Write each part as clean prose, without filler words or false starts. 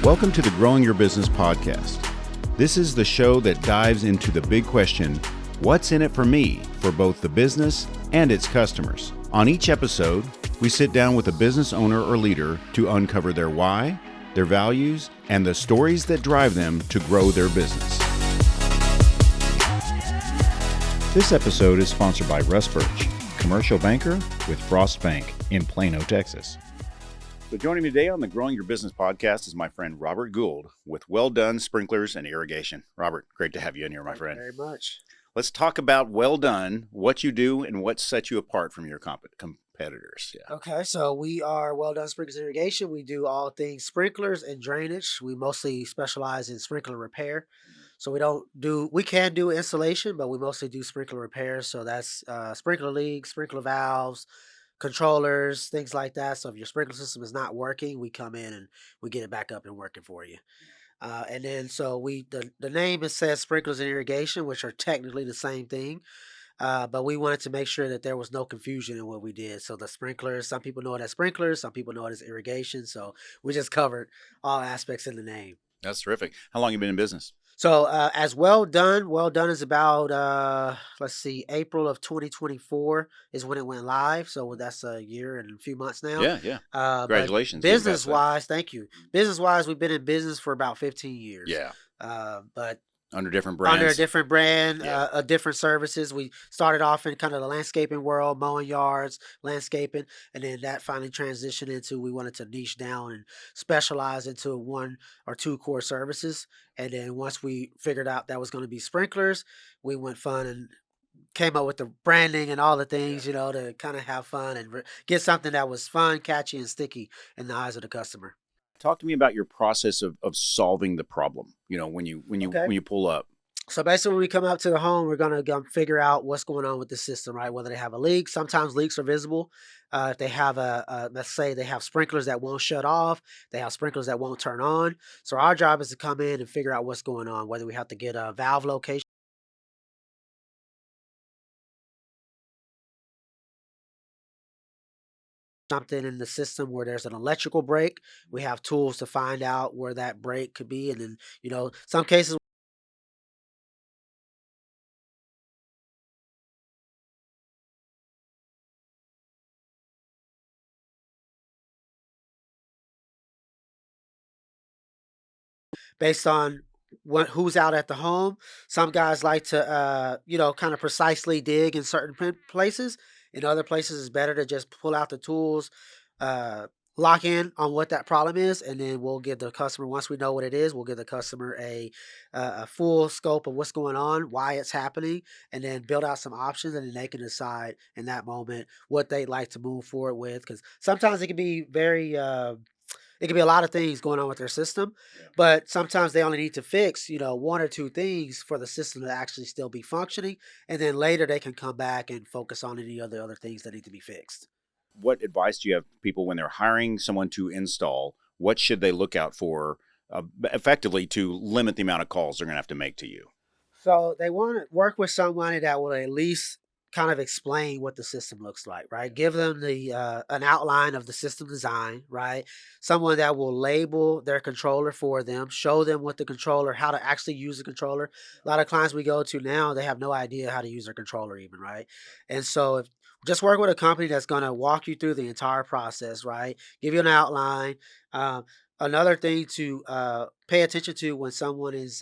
Welcome to the Growing Your Business podcast. This is the show that dives into the big question, what's in it for me, for both the business and its customers? On each episode, we sit down with a business owner or leader to uncover their why, their values, and the stories that drive them to grow their business. This episode is sponsored by Russ Birch, commercial banker with Frost Bank in Plano, Texas. So joining me today on the Growing Your Business podcast is my friend Robert Gould with Well Done Sprinklers and Irrigation. Robert, great to have you in here, my friend. Thank you very much. Let's talk about Well Done, what you do, and what sets you apart from your competitors. Yeah. Okay, so we are Well Done Sprinklers and Irrigation. We do all things sprinklers and drainage. We mostly specialize in sprinkler repair. So we can do installation, but we mostly do sprinkler repairs. So that's sprinkler leaks, sprinkler valves, controllers, things like that. So if your sprinkler system is not working, we come in and we get it back up and working for you. And then so the name says sprinklers and irrigation, which are technically the same thing. But we wanted to make sure that there was no confusion in what we did. So the sprinklers, some people know it as sprinklers, some people know it as irrigation. So we just covered all aspects in the name. That's terrific. How long have you been in business? So as Well Done is about, April of 2024 is when it went live. So that's a year and a few months now. Yeah. Congratulations. Business-wise, thank you. Business-wise, we've been in business for about 15 years. Yeah. But under different brands. Under a different brand, Yeah. different services. We started off in kind of the landscaping world, mowing yards, landscaping, and then that finally transitioned into we wanted to niche down and specialize into one or two core services. And then once we figured out that was going to be sprinklers, we went fun and came up with the branding and all the things, to kind of have fun and get something that was fun, catchy, and sticky in the eyes of the customer. Talk to me about your process of solving the problem. When you pull up. So basically, when we come out to the home, we're going to figure out what's going on with the system, right? Whether they have a leak. Sometimes leaks are visible. If they have let's say they have sprinklers that won't shut off. They have sprinklers that won't turn on. So our job is to come in and figure out what's going on, whether we have to get a valve location. Something in the system where there's an electrical break. We have tools to find out where that break could be. And then, some cases, based on who's out at the home. Some guys like to, kind of precisely dig in certain places. In other places, it's better to just pull out the tools, lock in on what that problem is, and then we'll give the customer, once we know what it is, we'll give the customer a full scope of what's going on, why it's happening, and then build out some options, and then they can decide in that moment what they'd like to move forward with. Because sometimes it can be it could be a lot of things going on with their system, but sometimes they only need to fix, one or two things for the system to actually still be functioning. And then later they can come back and focus on any other things that need to be fixed. What advice do you have people when they're hiring someone to install? What should they look out for effectively to limit the amount of calls they're going to have to make to you? So they want to work with somebody that will at least kind of explain what the system looks like, right? Give them an outline of the system design, right? Someone that will label their controller for them, show them what the controller, how to actually use the controller. A lot of clients we go to now, they have no idea how to use their controller even, right? And so just work with a company that's going to walk you through the entire process, right? Give you an outline. Another thing to pay attention to when someone is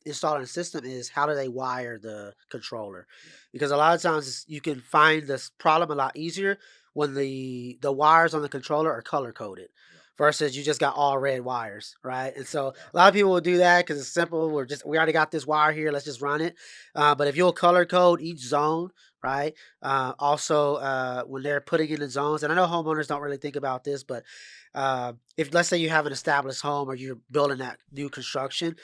installing a system is how do they wire the controller? Because a lot of times you can find this problem a lot easier when the wires on the controller are color coded versus you just got all red wires, right? And so a lot of people will do that because it's simple. We already got this wire here. Let's just run it. But if you'll color code each zone, right? Also, when they're putting in the zones, and I know homeowners don't really think about this, but if let's say you have an established home or you're building that new construction,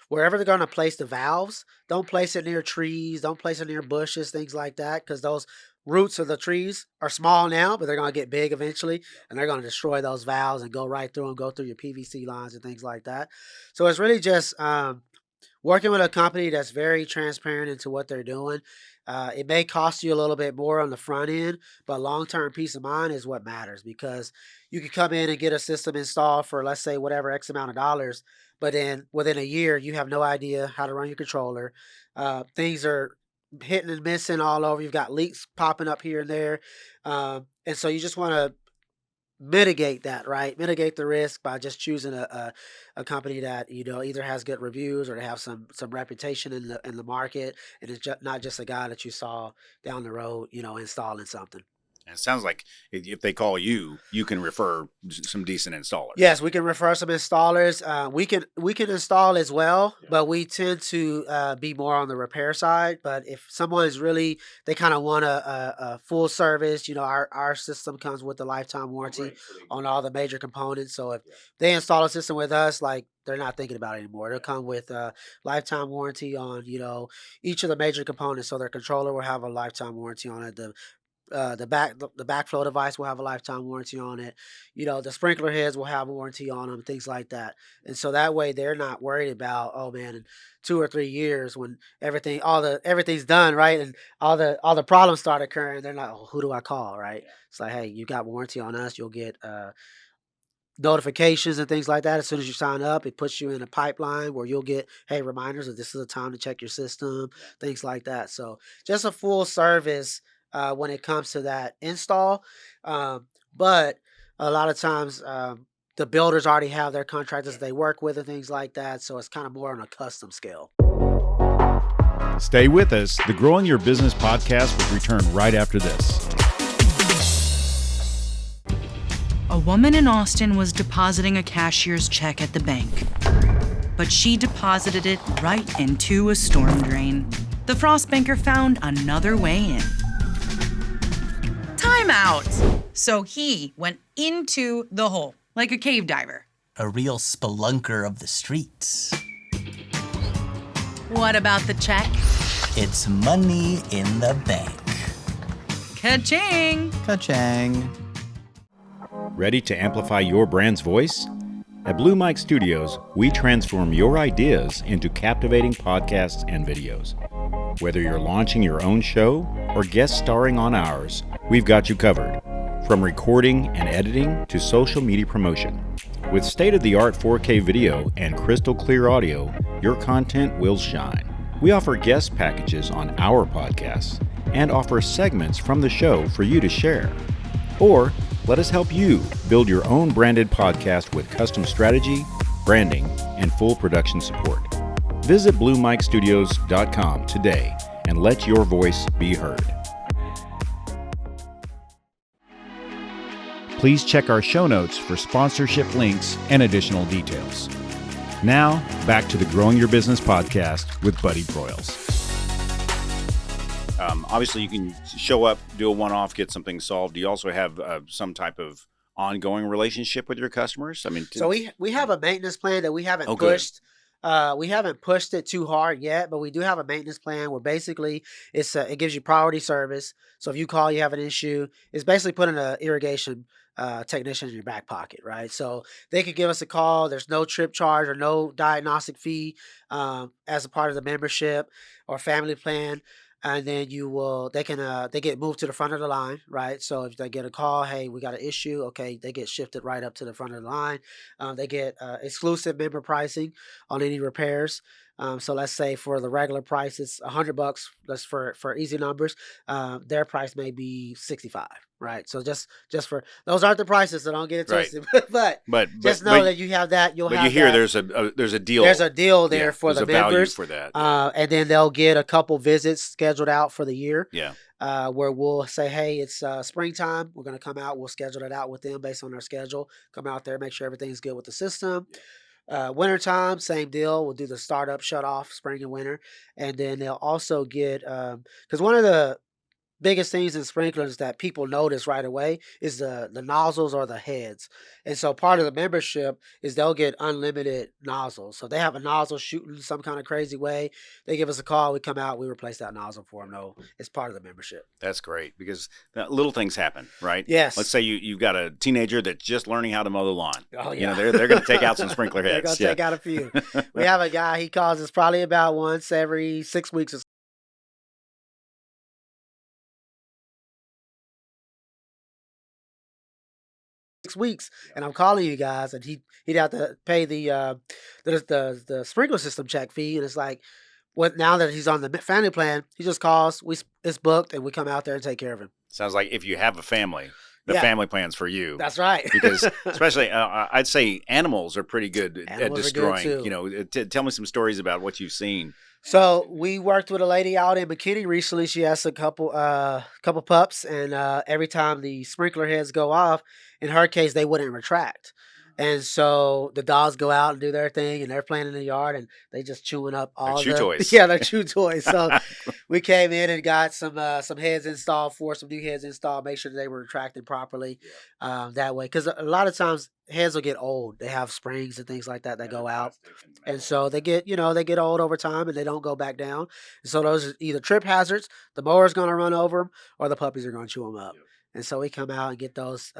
wherever they're going to place the valves, don't place it near trees, don't place it near bushes, things like that, because those roots of the trees are small now, but they're going to get big eventually, and they're going to destroy those valves and go right through them, go through your PVC lines and things like that. So it's really just working with a company that's very transparent into what they're doing. It may cost you a little bit more on the front end, but long-term peace of mind is what matters, because you could come in and get a system installed for, let's say, whatever X amount of dollars, but then within a year, you have no idea how to run your controller. Things are hitting and missing all over. You've got leaks popping up here and there. And so you just want to mitigate that, right? Mitigate the risk by just choosing a company that, either has good reviews or they have some reputation in the market, and it's not just a guy that you saw down the road, installing something. And it sounds like if they call you, you can refer some decent installers. Yes, we can refer some installers. We can install as well, but we tend to be more on the repair side. But if someone is really, they kind of want a full service, our system comes with a lifetime warranty on all the major components. So if they install a system with us, like, they're not thinking about it anymore. They'll come with a lifetime warranty on, each of the major components. So their controller will have a lifetime warranty on it. The backflow device will have a lifetime warranty on it. The sprinkler heads will have a warranty on them, things like that. And so that way they're not worried about, oh man, in 2 or 3 years when everything's done, right, and all the problems start occurring, they're not, oh, who do I call, right? It's like, hey, you got warranty on us. You'll get notifications and things like that. As soon as you sign up, it puts you in a pipeline where you'll get, hey, reminders that this is the time to check your system, things like that. So just a full service when it comes to that install. But a lot of times the builders already have their contractors they work with and things like that. So it's kind of more on a custom scale. Stay with us. The Growing Your Business podcast will return right after this. A woman in Austin was depositing a cashier's check at the bank, but she deposited it right into a storm drain. The frost banker found another way in. Time out! So he went into the hole, like a cave diver. A real spelunker of the streets. What about the check? It's money in the bank. Ka-ching! Ka-chang. Ready to amplify your brand's voice? At Blue Mike Studios, we transform your ideas into captivating podcasts and videos. Whether you're launching your own show or guest starring on ours, we've got you covered. From recording and editing to social media promotion. With state-of-the-art 4K video and crystal clear audio, your content will shine. We offer guest packages on our podcasts and offer segments from the show for you to share. Or let us help you build your own branded podcast with custom strategy, branding, and full production support. Visit BlueMikeStudios.com today and let your voice be heard. Please check our show notes for sponsorship links and additional details. Now, back to the Growing Your Business podcast with Buddy Broyles. Obviously, you can show up, do a one-off, get something solved. Do you also have some type of ongoing relationship with your customers? I mean, so we have a maintenance plan that we haven't pushed. We haven't pushed it too hard yet, but we do have a maintenance plan where basically it gives you priority service. So if you call, you have an issue, it's basically putting an irrigation technician in your back pocket, right? So they could give us a call. There's no trip charge or no diagnostic fee as a part of the membership or family plan. And then they get moved to the front of the line, right? So if they get a call, hey, we got an issue, okay, they get shifted right up to the front of the line. They get exclusive member pricing on any repairs. So let's say for the regular price, it's $100. That's for easy numbers. Their price may be $65, right? So just for those aren't the prices, so don't get it twisted. Right. but just know that you have that. But you hear there's a deal. There's a deal there for the members for that, and then they'll get a couple visits scheduled out for the year. Yeah. Where we'll say, hey, it's springtime. We're going to come out. We'll schedule it out with them based on their schedule. Come out there, make sure everything's good with the system. Wintertime, same deal. We'll do the startup, shut off, spring and winter. And then they'll also get, because one of the biggest things in sprinklers that people notice right away is the nozzles or the heads. And so part of the membership is they'll get unlimited nozzles. So they have a nozzle shooting some kind of crazy way. They give us a call. We come out. We replace that nozzle for them. No, it's part of the membership. That's great because little things happen, right? Yes. Let's say you've got a teenager that's just learning how to mow the lawn. Oh, yeah. They're going to take out some sprinkler heads. They're going to take out a few. We have a guy, he calls us probably about once every 6 weeks or 6 weeks, and I'm calling you guys, and he'd have to pay the sprinkler system check fee, and it's like, what now that he's on the family plan, he just calls, it's booked, and we come out there and take care of him. Sounds like if you have a family, the Yeah. family plan's for you. That's right. Because especially, I'd say animals are pretty good at Animals are good, destroying. too. Tell me some stories about what you've seen. So we worked with a lady out in McKinney recently. She has a couple pups, and every time the sprinkler heads go off, in her case, they wouldn't retract. And so the dogs go out and do their thing, and they're playing in the yard, and they just chewing up all chew toys. Yeah, they're chew toys. So we came in and got some heads installed some new heads installed, make sure that they were retracted properly that way. Because a lot of times heads will get old. They have springs and things like that go out. And so they get old over time, and they don't go back down. And so those are either trip hazards, the mower's going to run over them, or the puppies are going to chew them up. And so we come out and get those,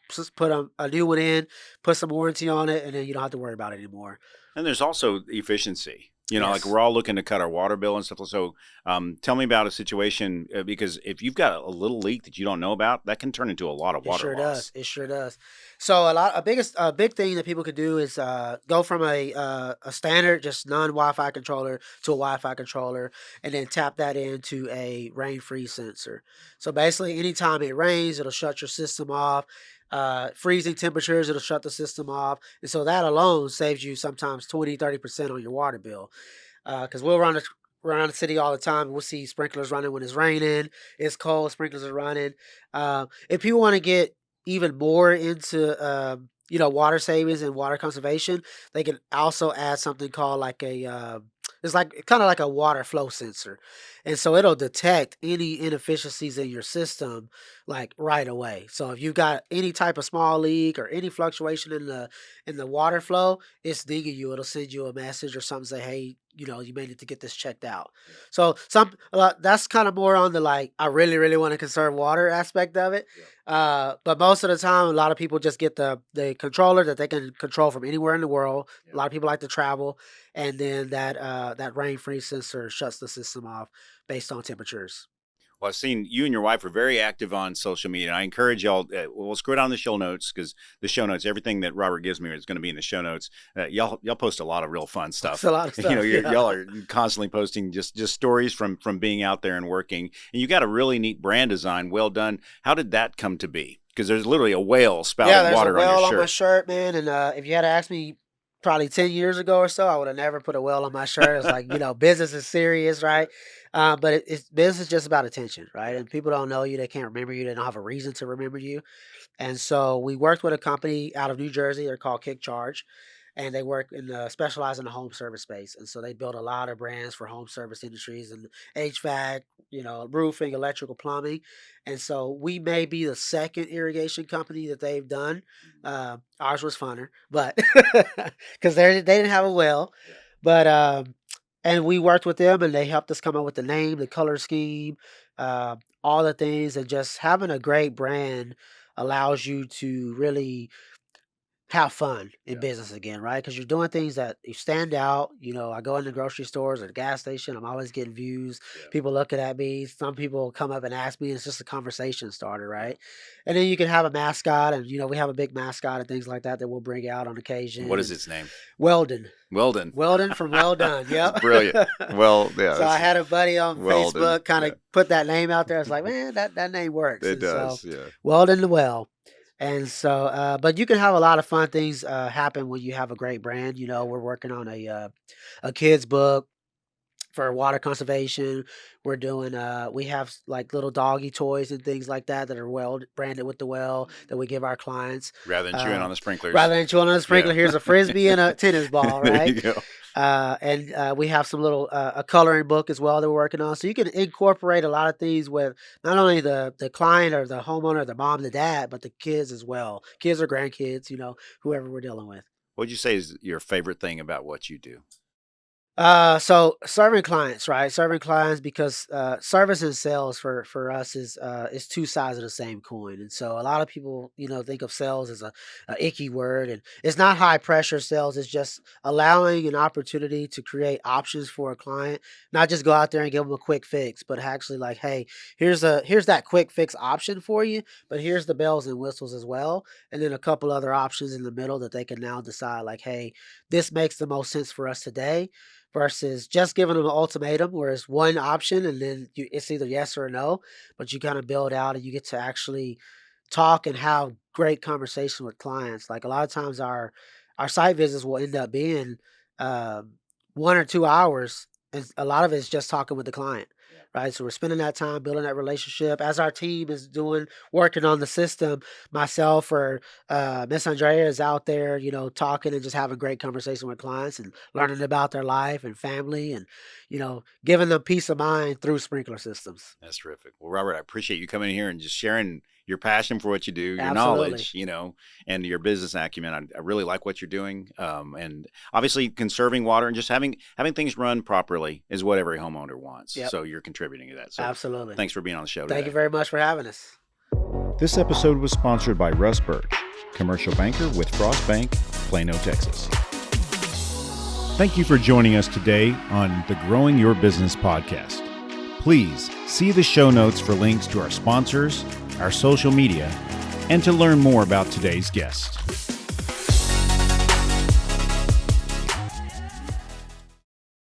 just put a new one in, put some warranty on it, and then you don't have to worry about it anymore. And there's also efficiency. Yes. Like we're all looking to cut our water bill and stuff. So tell me about a situation, because if you've got a little leak that you don't know about, that can turn into a lot of water loss. It sure does. So a big thing that people could do is go from a standard just non-Wi-Fi controller to a Wi-Fi controller, and then tap that into a rain-free sensor. So basically, anytime it rains, it'll shut your system off. Freezing temperatures, it'll shut the system off. And so that alone saves you sometimes 20-30% on your water bill. Because we'll run around the city all the time, and we'll see sprinklers running when it's raining, it's cold, sprinklers are running. If people want to get even more into water savings and water conservation, they can also add something called like it's like kind of like a water flow sensor. And so it'll detect any inefficiencies in your system like right away. So if you've got any type of small leak or any fluctuation in the water flow, it's dinging you. It'll send you a message or something, say, hey, you may need to get this checked out. So that's kind of more on the like, I really, really want to conserve water aspect of it. But most of the time, a lot of people just get the controller that they can control from anywhere in the world. A lot of people like to travel, and then that rain-free sensor shuts the system off based on temperatures. Well, I've seen you and your wife are very active on social media. And I encourage y'all, we'll scroll down the show notes, because the show notes, everything that Robert gives me is going to be in the show notes. Y'all post a lot of real fun stuff. It's a lot of stuff. Y'all are constantly posting just stories from being out there and working. And you got a really neat brand design. Well done. How did that come to be? Because there's literally a whale spouting water on your shirt. Yeah, there's a whale on my shirt, man. And if you had asked me probably 10 years ago or so, I would have never put a whale on my shirt. It's like, business is serious, right? But business is just about attention, right? And people don't know you, they can't remember you, they don't have a reason to remember you. And so we worked with a company out of New Jersey. They're called Kick Charge, and they work specialize in the home service space. And so they build a lot of brands for home service industries and HVAC, roofing, electrical, plumbing. And so we may be the second irrigation company that they've done. Ours was funner, but because they didn't have a well, but and we worked with them, and they helped us come up with the name, the color scheme, all the things. And just having a great brand allows you to really have fun in business again, right? Because you're doing things that you stand out. I go into grocery stores or the gas station, I'm always getting views. People looking at me. Some people come up and ask me. And it's just a conversation starter, right? And then you can have a mascot, and we have a big mascot and things like that we'll bring out on occasion. What is its name? Weldon. Weldon from Well Done. Yep. Brilliant. Well, yeah. So I had a buddy on Weldon, Facebook kind of put that name out there. I was like, man, that name works. It And does. so, Yeah. Weldon the Well. And so, but you can have a lot of fun things happen when you have a great brand. We're working on a kid's book for water conservation. We're doing, we have like little doggy toys and things like that are well branded with the well that we give our clients. Rather than chewing on the sprinklers. Rather than chewing on the sprinkler, here's a Frisbee and a tennis ball, There right? you go. And we have some little a coloring book as well that we're working on. So you can incorporate a lot of things with not only the client or the homeowner, the mom, the dad, but the kids as well. Kids or grandkids, whoever we're dealing with. What would you say is your favorite thing about what you do? So serving clients, right? Serving clients because service and sales for us is two sides of the same coin. And so a lot of people, think of sales as a icky word, and it's not high pressure sales. It's just allowing an opportunity to create options for a client, not just go out there and give them a quick fix, but actually like, hey, here's that quick fix option for you, but here's the bells and whistles as well, and then a couple other options in the middle that they can now decide like, hey, this makes the most sense for us today versus just giving them an ultimatum where it's one option and then it's either yes or no, but you kind of build out and you get to actually talk and have great conversation with clients. Like a lot of times our site visits will end up being 1 or 2 hours, and a lot of it is just talking with the client. Right. So we're spending that time building that relationship as our team is working on the system. Myself or Miss Andrea is out there, talking and just having great conversation with clients and learning about their life and family and, giving them peace of mind through sprinkler systems. That's terrific. Well, Robert, I appreciate you coming in here and just sharing your passion for what you do, your Absolutely. knowledge, and your business acumen. I really like what you're doing. And obviously conserving water and just having things run properly is what every homeowner wants. Yep. So you're contributing to that. So Absolutely. Thanks for being on the show today. Thank you very much for having us. This episode was sponsored by Russ Birch, commercial banker with Frost Bank, Plano, Texas. Thank you for joining us today on the Growing Your Business podcast. Please see the show notes for links to our sponsors, our social media, and to learn more about today's guest.